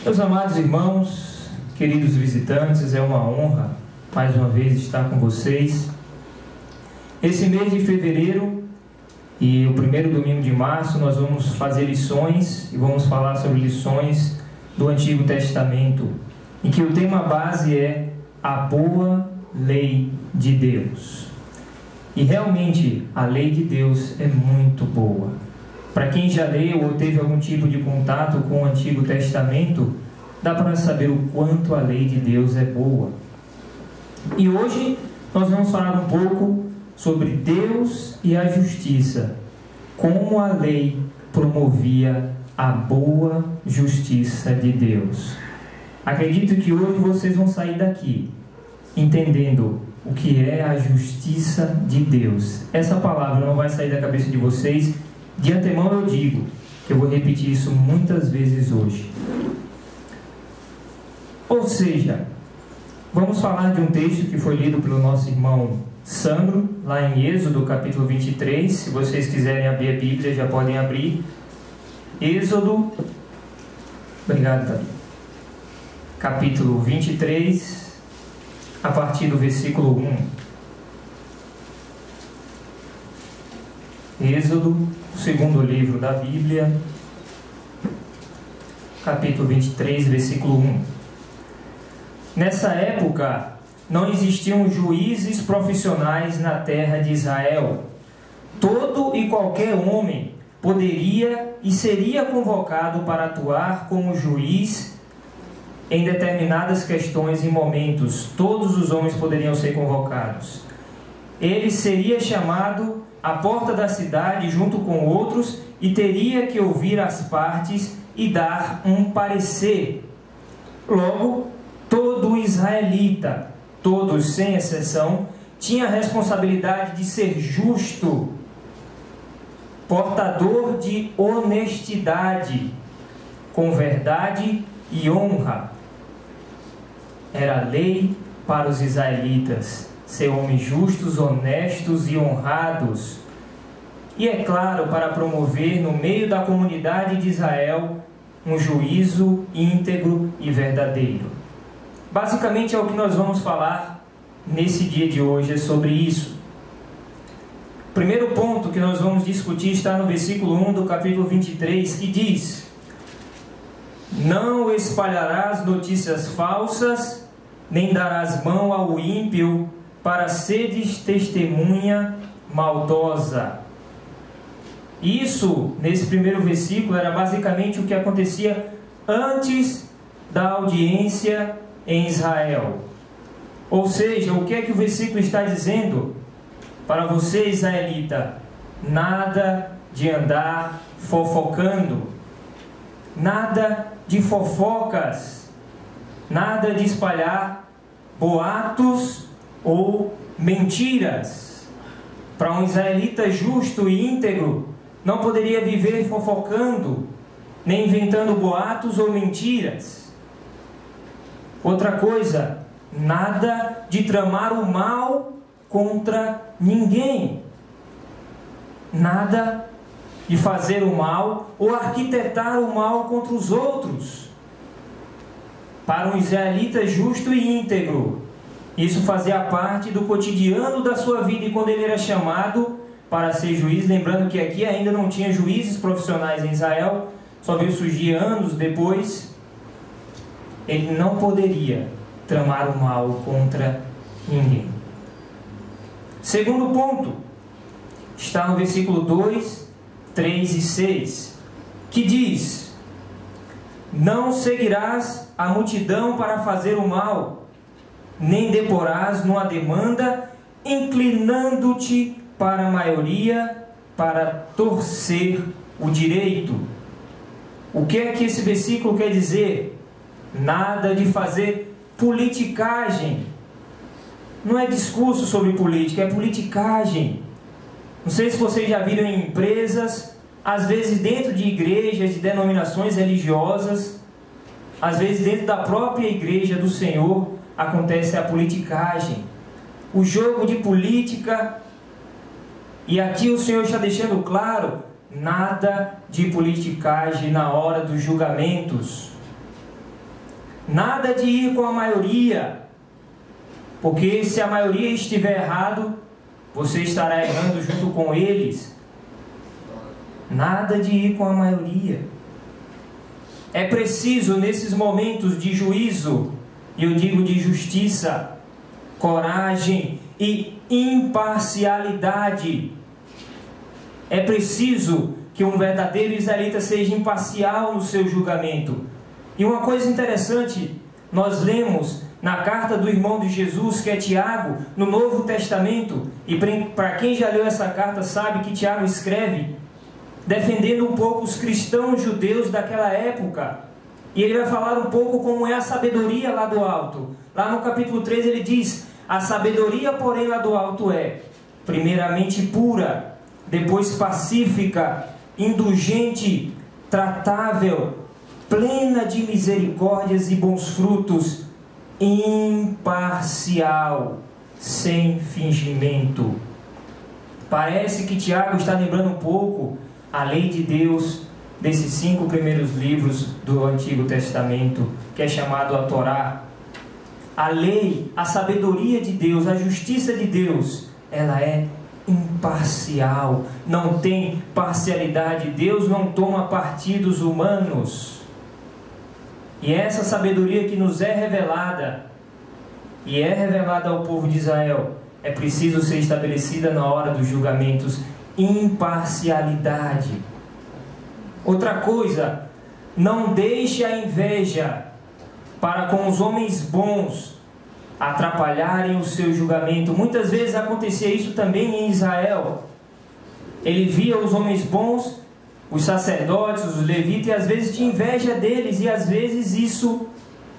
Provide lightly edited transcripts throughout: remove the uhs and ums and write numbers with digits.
Meus amados irmãos, queridos visitantes, é uma honra mais uma vez estar com vocês. Esse mês de fevereiro e o primeiro domingo de março nós vamos fazer lições e vamos falar sobre lições do Antigo Testamento, em que o tema base é a boa lei de Deus. E realmente a lei de Deus é muito boa. Para quem já leu ou teve algum tipo de contato com o Antigo Testamento, dá para saber o quanto a lei de Deus é boa. E hoje nós vamos falar um pouco sobre Deus e a justiça, como a lei promovia a boa justiça de Deus. Acredito que hoje vocês vão sair daqui entendendo o que é a justiça de Deus. Essa palavra não vai sair da cabeça de vocês. De antemão eu digo que eu vou repetir isso muitas vezes hoje. Ou seja, vamos falar de um texto que foi lido pelo nosso irmão Sandro, lá em Êxodo, capítulo 23. Se vocês quiserem abrir a Bíblia, já podem abrir. Êxodo, obrigado, Davi. Capítulo 23, a partir do versículo 1. Êxodo, o segundo livro da Bíblia, capítulo 23, versículo 1. Nessa época, não existiam juízes profissionais na terra de Israel. Todo e qualquer homem poderia e seria convocado para atuar como juiz em determinadas questões e momentos. Todos os homens poderiam ser convocados. Ele seria chamado à porta da cidade junto com outros e teria que ouvir as partes e dar um parecer. Logo, todo israelita, todos sem exceção, tinha a responsabilidade de ser justo, portador de honestidade, com verdade e honra. Era lei para os israelitas ser homens justos, honestos e honrados. E é claro, para promover no meio da comunidade de Israel um juízo íntegro e verdadeiro. Basicamente é o que nós vamos falar nesse dia de hoje, é sobre isso. O primeiro ponto que nós vamos discutir está no versículo 1 do capítulo 23, que diz: não espalharás notícias falsas, nem darás mão ao ímpio, para seres testemunha maldosa. Isso, nesse primeiro versículo, era basicamente o que acontecia antes da audiência em Israel. Ou seja, o que é que o versículo está dizendo? Para você, israelita, nada de andar fofocando, nada de fofocas, nada de espalhar boatos ou mentiras. Para um israelita justo e íntegro, não poderia viver fofocando, nem inventando boatos ou mentiras. Outra coisa, nada de tramar o mal contra ninguém. Nada de fazer o mal ou arquitetar o mal contra os outros. Para um israelita justo e íntegro, isso fazia parte do cotidiano da sua vida. E quando ele era chamado para ser juiz, lembrando que aqui ainda não tinha juízes profissionais em Israel, só veio surgir anos depois, ele não poderia tramar o mal contra ninguém. Segundo ponto, está no versículo 2, 3 e 6, que diz: não seguirás a multidão para fazer o mal, nem deporás numa demanda, inclinando-te para a maioria, para torcer o direito. O que é que esse versículo quer dizer? Nada de fazer politicagem. Não é discurso sobre política, é politicagem. Não sei se vocês já viram em empresas, às vezes dentro de igrejas, de denominações religiosas, às vezes dentro da própria igreja do Senhor, acontece a politicagem, o jogo de política. E aqui o Senhor está deixando claro: nada de politicagem na hora dos julgamentos. Nada de ir com a maioria, porque se a maioria estiver errado, você estará errando junto com eles. Nada de ir com a maioria. É preciso, nesses momentos de juízo, e eu digo de justiça, coragem e imparcialidade. É preciso que um verdadeiro israelita seja imparcial no seu julgamento. E uma coisa interessante, nós lemos na carta do irmão de Jesus, que é Tiago, no Novo Testamento, e para quem já leu essa carta sabe que Tiago escreve defendendo um pouco os cristãos judeus daquela época. E ele vai falar um pouco como é a sabedoria lá do alto. Lá no capítulo 3 ele diz: a sabedoria, porém, lá do alto é primeiramente pura, depois pacífica, indulgente, tratável, plena de misericórdias e bons frutos, imparcial, sem fingimento. Parece que Tiago está lembrando um pouco a lei de Deus desses 5 primeiros livros do Antigo Testamento, que é chamado a Torá. A lei, a sabedoria de Deus, a justiça de Deus, ela é imparcial, não tem parcialidade. Deus não toma partidos humanos. E essa sabedoria que nos é revelada, e é revelada ao povo de Israel, é preciso ser estabelecida na hora dos julgamentos. Imparcialidade. Outra coisa, não deixe a inveja para com os homens bons atrapalharem o seu julgamento. Muitas vezes acontecia isso também em Israel. Ele via os homens bons, os sacerdotes, os levitas, e às vezes tinha inveja deles, e às vezes isso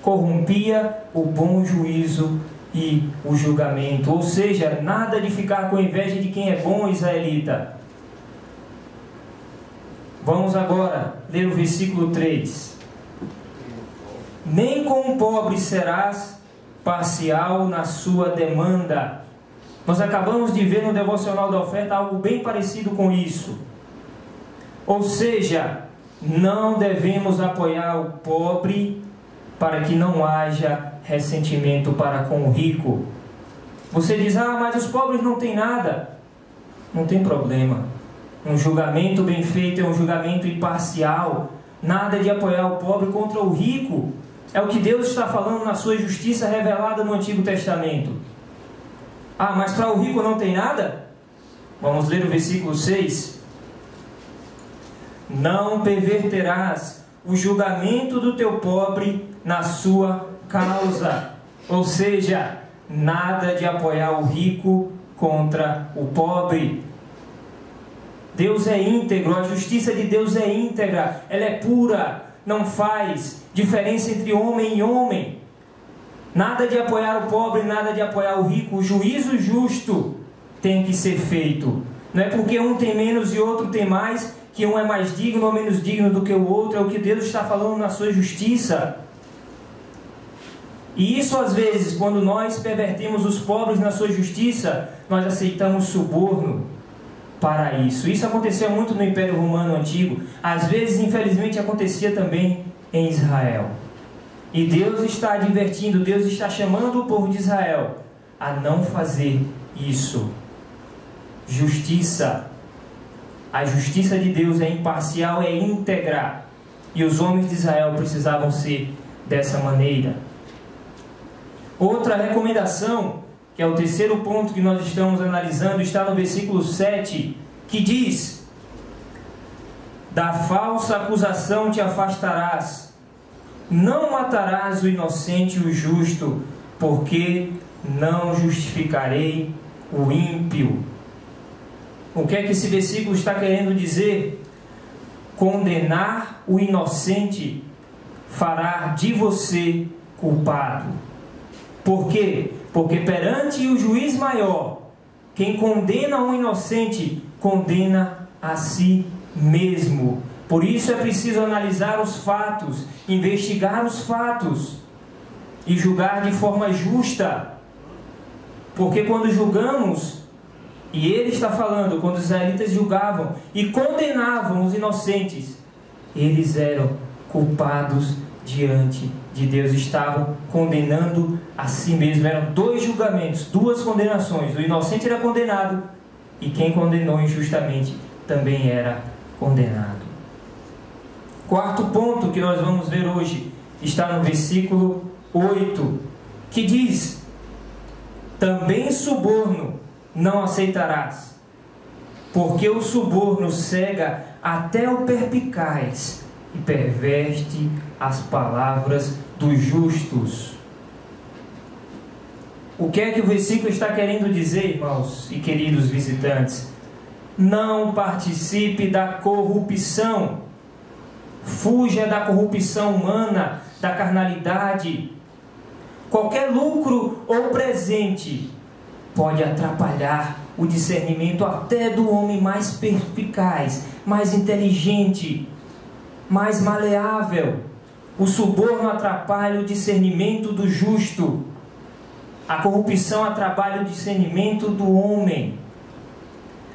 corrompia o bom juízo e o julgamento. Ou seja, nada de ficar com inveja de quem é bom, israelita. Vamos agora ler o versículo 3. Nem com o pobre serás parcial na sua demanda. Nós acabamos de ver no devocional da oferta algo bem parecido com isso. Ou seja, não devemos apoiar o pobre para que não haja ressentimento para com o rico. Você diz: ah, mas os pobres não têm nada. Não tem problema. Um julgamento bem feito é um julgamento imparcial. Nada de apoiar o pobre contra o rico. É o que Deus está falando na sua justiça revelada no Antigo Testamento. Ah, mas para o rico não tem nada? Vamos ler o versículo 6. Não perverterás o julgamento do teu pobre na sua causa. Ou seja, nada de apoiar o rico contra o pobre. Deus é íntegro, a justiça de Deus é íntegra, ela é pura, não faz diferença entre homem e homem. Nada de apoiar o pobre, nada de apoiar o rico. O juízo justo tem que ser feito. Não é porque um tem menos e outro tem mais, que um é mais digno ou menos digno do que o outro. É o que Deus está falando na sua justiça. E isso às vezes, quando nós pervertemos os pobres na sua justiça, nós aceitamos suborno para isso. Isso acontecia muito no Império Romano Antigo. Às vezes, infelizmente, acontecia também em Israel. E Deus está advertindo, Deus está chamando o povo de Israel a não fazer isso. Justiça. A justiça de Deus é imparcial, é íntegra. E os homens de Israel precisavam ser dessa maneira. Outra recomendação, que é o terceiro ponto que nós estamos analisando, está no versículo 7, que diz: da falsa acusação te afastarás, não matarás o inocente e o justo, porque não justificarei o ímpio. O que é que esse versículo está querendo dizer? Condenar o inocente fará de você culpado. Por quê? Porque perante o juiz maior, quem condena um inocente, condena a si mesmo. Por isso é preciso analisar os fatos, investigar os fatos e julgar de forma justa. Porque quando julgamos, e ele está falando, quando os israelitas julgavam e condenavam os inocentes, eles eram culpados diante de Deus, estavam condenando a si mesmo. Eram dois julgamentos, duas condenações. O inocente era condenado e quem condenou injustamente também era condenado. Quarto ponto que nós vamos ver hoje está no versículo 8, que diz: também suborno não aceitarás, porque o suborno cega até o perspicaz e perverte as palavras dos justos. O que é que o versículo está querendo dizer, irmãos e queridos visitantes? Não participe da corrupção. Fuja da corrupção humana, da carnalidade. Qualquer lucro ou presente pode atrapalhar o discernimento até do homem mais perspicaz, mais inteligente, mais maleável. O suborno atrapalha o discernimento do justo. A corrupção atrapalha o discernimento do homem.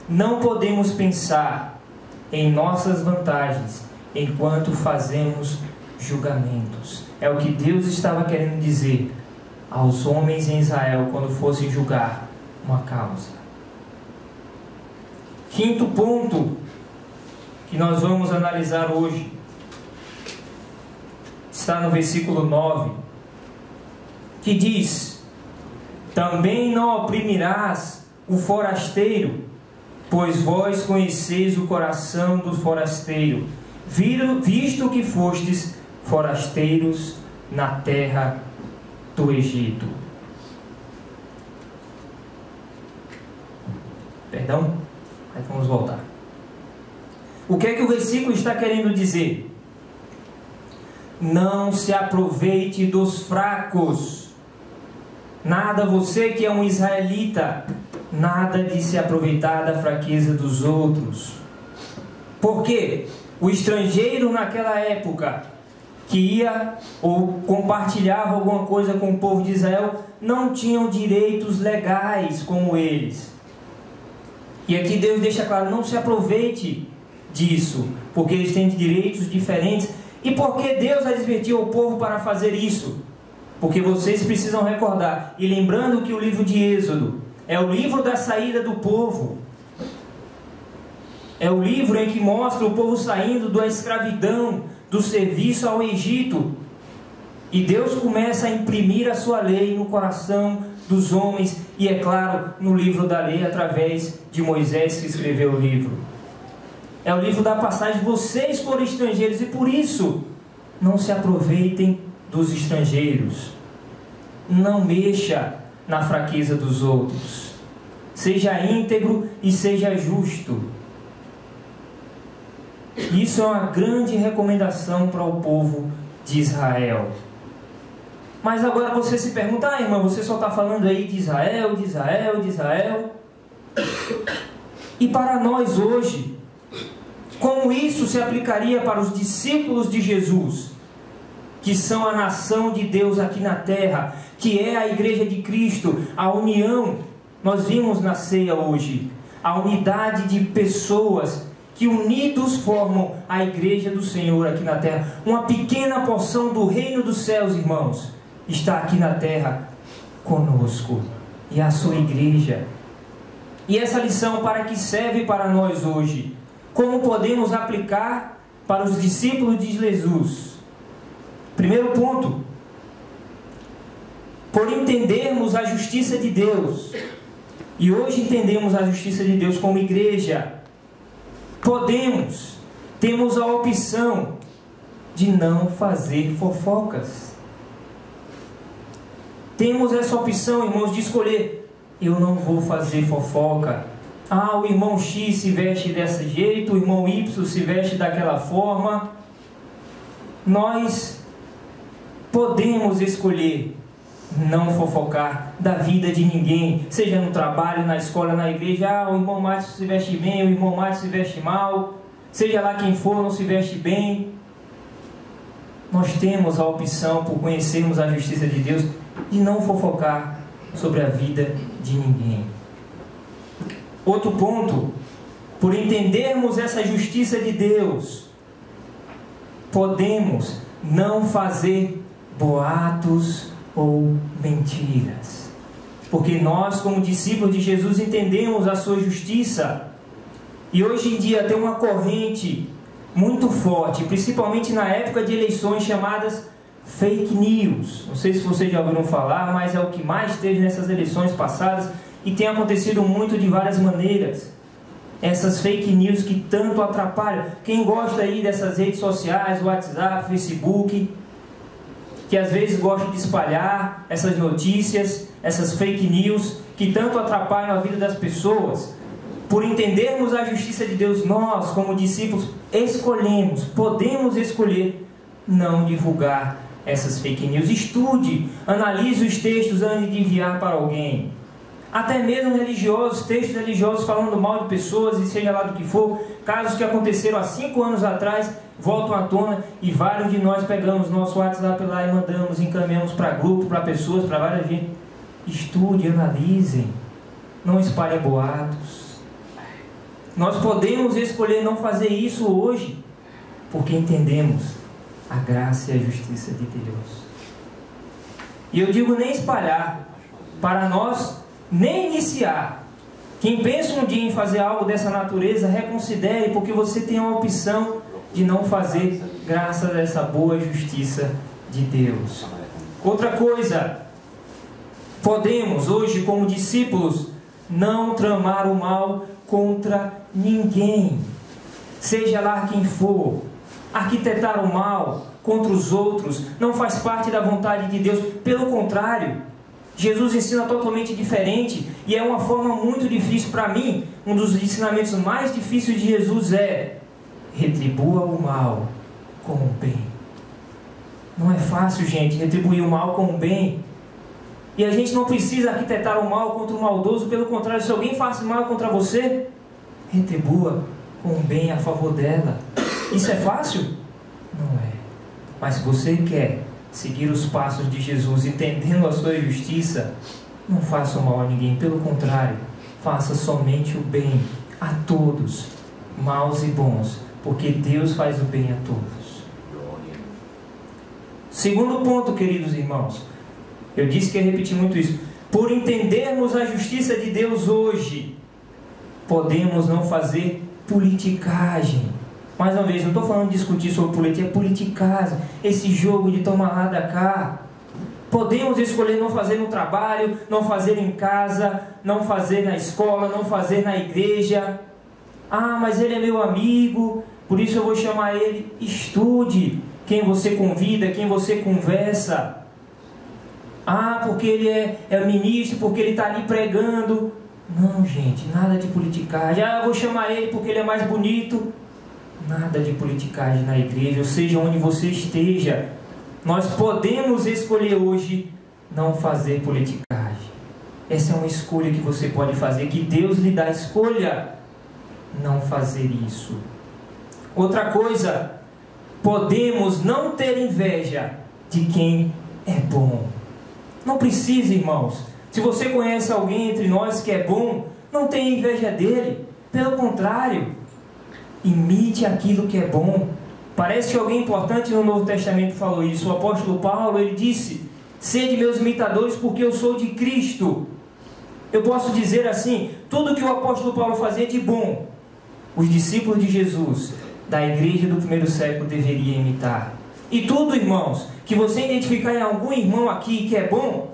Não podemos pensar em nossas vantagens enquanto fazemos julgamentos. É o que Deus estava querendo dizer aos homens em Israel quando fossem julgar uma causa. Quinto ponto que nós vamos analisar hoje está no versículo 9, que diz: também não oprimirás o forasteiro, pois vós conheceis o coração do forasteiro, visto que fostes forasteiros na terra do Egito. Perdão? Aí vamos voltar. O que é que o versículo está querendo dizer? Não se aproveite dos fracos. Nada, você que é um israelita, nada de se aproveitar da fraqueza dos outros. Por quê? O estrangeiro naquela época que ia ou compartilhava alguma coisa com o povo de Israel não tinham direitos legais como eles. E aqui Deus deixa claro: não se aproveite disso, porque eles têm direitos diferentes. E por que Deus advertiu o povo para fazer isso? Porque vocês precisam recordar, e lembrando que o livro de Êxodo é o livro da saída do povo. É o livro em que mostra o povo saindo da escravidão, do serviço ao Egito. E Deus começa a imprimir a sua lei no coração dos homens, e é claro, no livro da lei, através de Moisés que escreveu o livro. É o livro da passagem: vocês foram estrangeiros e por isso não se aproveitem dos estrangeiros. Não mexa na fraqueza dos outros. Seja íntegro e seja justo. Isso é uma grande recomendação para o povo de Israel. Mas agora você se pergunta: irmão, você só está falando aí de Israel, de Israel, de Israel. E para nós hoje, como isso se aplicaria para os discípulos de Jesus, que são a nação de Deus aqui na terra, que é a igreja de Cristo, a união? Nós vimos na ceia hoje a unidade de pessoas que unidos formam a igreja do Senhor aqui na terra. Uma pequena porção do reino dos céus, irmãos, está aqui na terra conosco, e a sua igreja. E essa lição para que serve para nós hoje? Como podemos aplicar para os discípulos de Jesus? Primeiro ponto: por entendermos a justiça de Deus, e hoje entendemos a justiça de Deus como igreja, temos a opção de não fazer fofocas. Temos essa opção, irmãos, de escolher: eu não vou fazer fofoca. Ah, o irmão X se veste desse jeito, o irmão Y se veste daquela forma. Nós podemos escolher não fofocar da vida de ninguém, seja no trabalho, na escola, na igreja. Ah, o irmão Márcio se veste bem, o irmão Márcio se veste mal, seja lá quem for, não se veste bem. Nós temos a opção, por conhecermos a justiça de Deus, de não fofocar sobre a vida de ninguém. Outro ponto: por entendermos essa justiça de Deus, podemos não fazer boatos ou mentiras. Porque nós, como discípulos de Jesus, entendemos a sua justiça. E hoje em dia tem uma corrente muito forte, principalmente na época de eleições, chamadas fake news. Não sei se vocês já ouviram falar, mas é o que mais teve nessas eleições passadas e tem acontecido muito de várias maneiras. Essas fake news que tanto atrapalham. Quem gosta aí dessas redes sociais, WhatsApp, Facebook, que às vezes gosta de espalhar essas notícias, essas fake news que tanto atrapalham a vida das pessoas. Por entendermos a justiça de Deus, nós, como discípulos, podemos escolher não divulgar essas fake news. Estude, analise os textos antes de enviar para alguém. Até mesmo religiosos, textos religiosos falando mal de pessoas, e seja lá do que for, casos que aconteceram há 5 anos atrás, voltam à tona, e vários de nós pegamos nosso WhatsApp lá e mandamos, encaminhamos para grupo, para pessoas, para várias gente. Estude, analisem, não espalhem boatos. Nós podemos escolher não fazer isso hoje, porque entendemos a graça e a justiça de Deus. E eu digo nem espalhar, para nós nem iniciar. Quem pensa um dia em fazer algo dessa natureza, reconsidere, porque você tem a opção de não fazer, graças a essa boa justiça de Deus. Outra coisa, podemos hoje, como discípulos, não tramar o mal contra ninguém, seja lá quem for. Arquitetar o mal contra os outros não faz parte da vontade de Deus. Pelo contrário, Jesus ensina totalmente diferente, e é uma forma muito difícil para mim. Um dos ensinamentos mais difíceis de Jesus é: retribua o mal com o bem. Não é fácil, gente, retribuir o mal com o bem. E a gente não precisa arquitetar o mal contra o maldoso. Pelo contrário, se alguém faz mal contra você, retribua com o bem a favor dela. Isso é fácil? Não é. Mas se você quer seguir os passos de Jesus, entendendo a sua justiça, não faça o mal a ninguém. Pelo contrário, faça somente o bem a todos, maus e bons, porque Deus faz o bem a todos. Segundo ponto, queridos irmãos, eu disse que ia repetir muito isso. Por entendermos a justiça de Deus hoje, podemos não fazer politicagem. Mais uma vez, não estou falando de discutir sobre política, é politicagem, esse jogo de tomar lá da cá. Podemos escolher não fazer no trabalho, não fazer em casa, não fazer na escola, não fazer na igreja. Ah, mas ele é meu amigo, por isso eu vou chamar ele. Estude quem você convida, quem você conversa. Ah, porque ele é ministro, porque ele está ali pregando. Não, gente, nada de politicagem. Ah, eu vou chamar ele porque ele é mais bonito. Nada de politicagem na igreja, ou seja, onde você esteja. Nós podemos escolher hoje não fazer politicagem. Essa é uma escolha que você pode fazer, que Deus lhe dá a escolha. Não fazer isso. Outra coisa, podemos não ter inveja de quem é bom. Não precisa, irmãos. Se você conhece alguém entre nós que é bom, não tenha inveja dele. Pelo contrário, imite aquilo que é bom. Parece que alguém importante no Novo Testamento falou isso. O apóstolo Paulo, ele disse: sede meus imitadores, porque eu sou de Cristo. Eu posso dizer assim, tudo que o apóstolo Paulo fazia de bom, os discípulos de Jesus, da igreja do primeiro século, deveriam imitar. E tudo, irmãos, que você identificar em algum irmão aqui que é bom,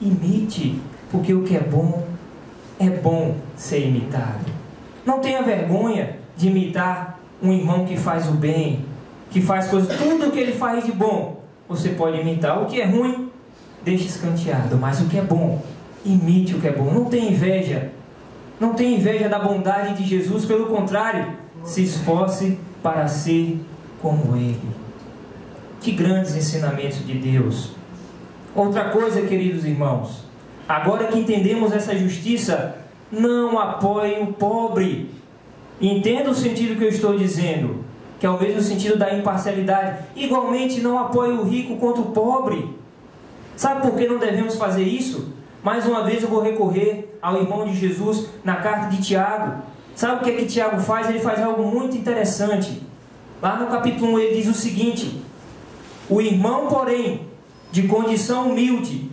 imite, porque o que é bom ser imitado. Não tenha vergonha de imitar um irmão que faz o bem, que faz coisas, tudo o que ele faz de bom, você pode imitar. O que é ruim, deixe escanteado, mas o que é bom, imite o que é bom. Não tenha inveja, não tenha inveja da bondade de Jesus, pelo contrário, se esforce para ser como Ele. Que grandes ensinamentos de Deus. Outra coisa, queridos irmãos, agora que entendemos essa justiça, não apoie o pobre. Entenda o sentido que eu estou dizendo, que é o mesmo sentido da imparcialidade. Igualmente, não apoie o rico contra o pobre. Sabe por que não devemos fazer isso? Mais uma vez eu vou recorrer ao irmão de Jesus na carta de Tiago. Sabe o que é que Tiago faz? Ele faz algo muito interessante. Lá no capítulo 1 ele diz o seguinte: O irmão, porém, de condição humilde,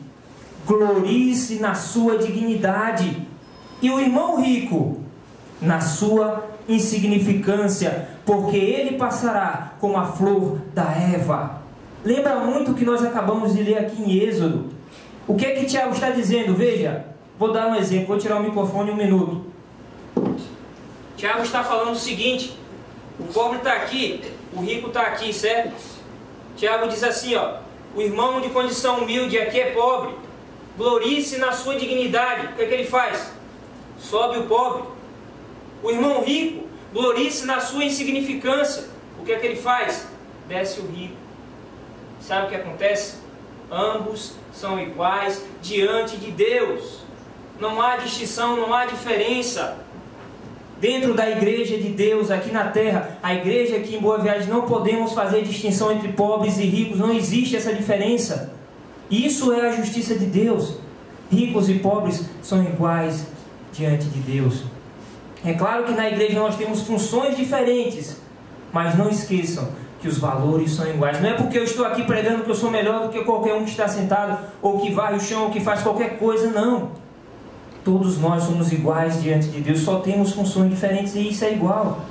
glorie-se na sua dignidade, e o irmão rico na sua insignificância, porque ele passará como a flor da erva. Lembra muito o que nós acabamos de ler aqui em Êxodo. O que é que Tiago está dizendo? Veja, vou dar um exemplo, vou tirar o microfone um minuto. Tiago está falando o seguinte: o pobre está aqui, o rico está aqui, certo? Tiago diz assim, ó: o irmão de condição humilde aqui é pobre, glorie-se na sua dignidade. O que é que ele faz? Sobe o pobre. O irmão rico, glorie-se na sua insignificância. O que é que ele faz? Desce o rico. Sabe o que acontece? Ambos são iguais diante de Deus. Não há distinção, não há diferença. Dentro da igreja de Deus aqui na terra, a igreja aqui em Boa Viagem, não podemos fazer distinção entre pobres e ricos. Não existe essa diferença. Isso é a justiça de Deus. Ricos e pobres são iguais diante de Deus. É claro que na igreja nós temos funções diferentes, mas não esqueçam que os valores são iguais. Não é porque eu estou aqui pregando que eu sou melhor do que qualquer um que está sentado, ou que varre o chão, ou que faz qualquer coisa, não. Todos nós somos iguais diante de Deus, só temos funções diferentes e isso é igual.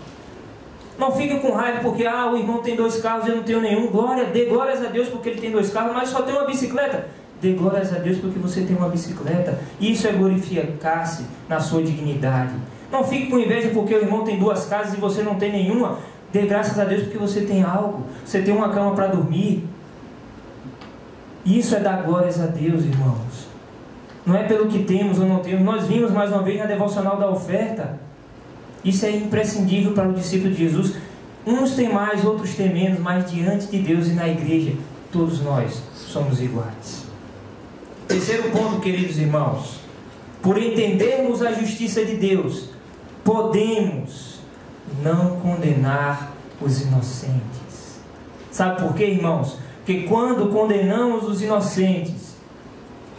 Não fique com raiva porque o irmão tem 2 carros e eu não tenho nenhum. Dê glórias a Deus porque ele tem 2 carros, mas só tem uma bicicleta. Dê glórias a Deus porque você tem uma bicicleta. Isso é glorificar-se na sua dignidade. Não fique com inveja porque o irmão tem 2 casas e você não tem nenhuma. Dê graças a Deus porque você tem algo. Você tem uma cama para dormir. Isso é dar glórias a Deus, irmãos. Não é pelo que temos ou não temos. Nós vimos mais uma vez na devocional da oferta. Isso é imprescindível para o discípulo de Jesus. Uns têm mais, outros têm menos, mas diante de Deus e na igreja, todos nós somos iguais. Terceiro ponto, queridos irmãos: por entendermos a justiça de Deus, podemos não condenar os inocentes. Sabe por quê, irmãos? Porque quando condenamos os inocentes,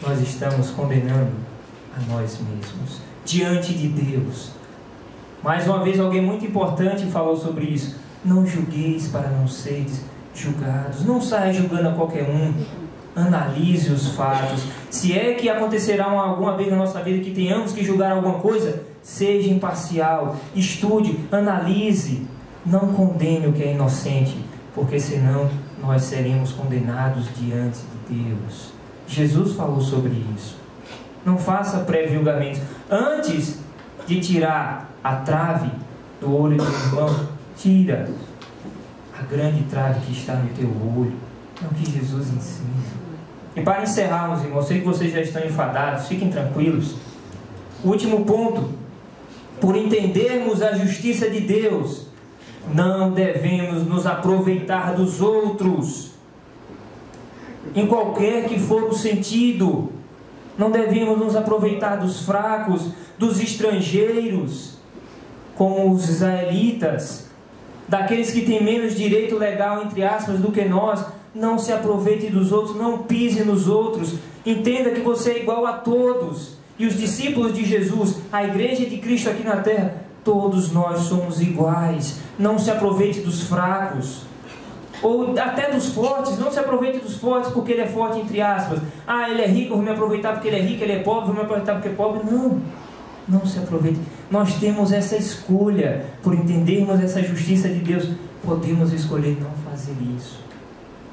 nós estamos condenando a nós mesmos diante de Deus. Mais uma vez, alguém muito importante falou sobre isso: não julgueis para não seres julgados. Não saia julgando a qualquer um. Analise os fatos. Se é que acontecerá alguma vez na nossa vida que tenhamos que julgar alguma coisa, seja imparcial, estude, analise. Não condene o que é inocente, porque senão nós seremos condenados diante de Deus. Jesus falou sobre isso. Não faça pré-julgamentos. Antes de tirar a trave do olho do irmão, tira a grande trave que está no teu olho. É o que Jesus ensina. E para encerrarmos, irmãos, sei que vocês já estão enfadados, fiquem tranquilos. O último ponto: por entendermos a justiça de Deus, não devemos nos aproveitar dos outros, em qualquer que for o sentido. Não devemos nos aproveitar dos fracos, dos estrangeiros, como os israelitas, daqueles que têm menos direito legal, entre aspas, do que nós. Não se aproveite dos outros, não pise nos outros. Entenda que você é igual a todos. E os discípulos de Jesus, a igreja de Cristo aqui na terra, todos nós somos iguais. Não se aproveite dos fracos, ou até dos fortes. Não se aproveite dos fortes porque ele é forte, entre aspas. Ele é rico, eu vou me aproveitar porque ele é rico. Ele é pobre, vou me aproveitar porque é pobre. Não se aproveite. Nós temos essa escolha. Por entendermos essa justiça de Deus, podemos escolher não fazer isso.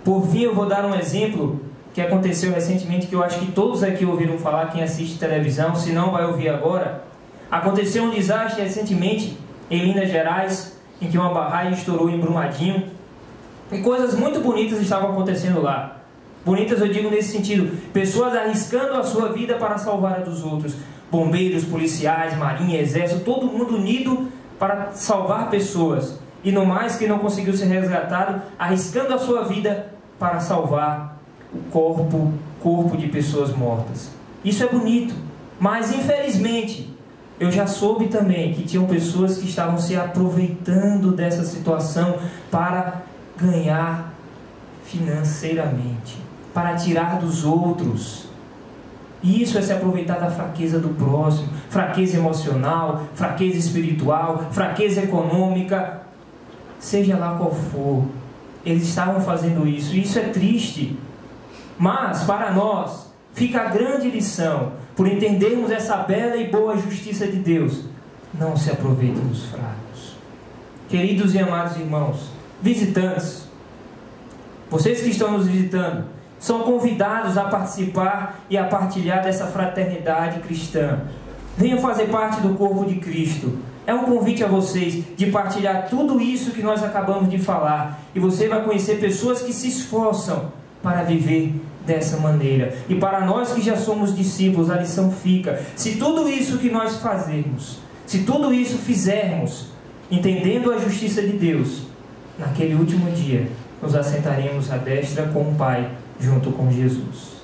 Por fim, eu vou dar um exemplo que aconteceu recentemente, que eu acho que todos aqui ouviram falar, quem assiste televisão, se não vai ouvir agora. Aconteceu um desastre recentemente em Minas Gerais, em que uma barragem estourou em Brumadinho, e coisas muito bonitas estavam acontecendo lá. Bonitas eu digo nesse sentido: pessoas arriscando a sua vida para salvar a dos outros. Bombeiros, policiais, marinha, exército, todo mundo unido para salvar pessoas. E no mais, que não conseguiu ser resgatado, arriscando a sua vida para salvar o corpo de pessoas mortas. Isso é bonito, mas infelizmente eu já soube também que tinham pessoas que estavam se aproveitando dessa situação para ganhar financeiramente, para tirar dos outros. Isso é se aproveitar da fraqueza do próximo, fraqueza emocional, fraqueza espiritual, fraqueza econômica, seja lá qual for. eles estavam fazendo isso. E isso é triste. Mas, para nós, fica a grande lição, por entendermos essa bela e boa justiça de Deus. Não se aproveitem dos fracos. Queridos e amados irmãos, visitantes, vocês que estão nos visitando, são convidados a participar e a partilhar dessa fraternidade cristã. Venham fazer parte do corpo de Cristo. É um convite a vocês de partilhar tudo isso que nós acabamos de falar. E você vai conhecer pessoas que se esforçam para viver dessa maneira. E para nós que já somos discípulos, a lição fica: se tudo isso que nós fazermos, se tudo isso fizermos, entendendo a justiça de Deus, naquele último dia, nos assentaremos à destra com o Pai, junto com Jesus.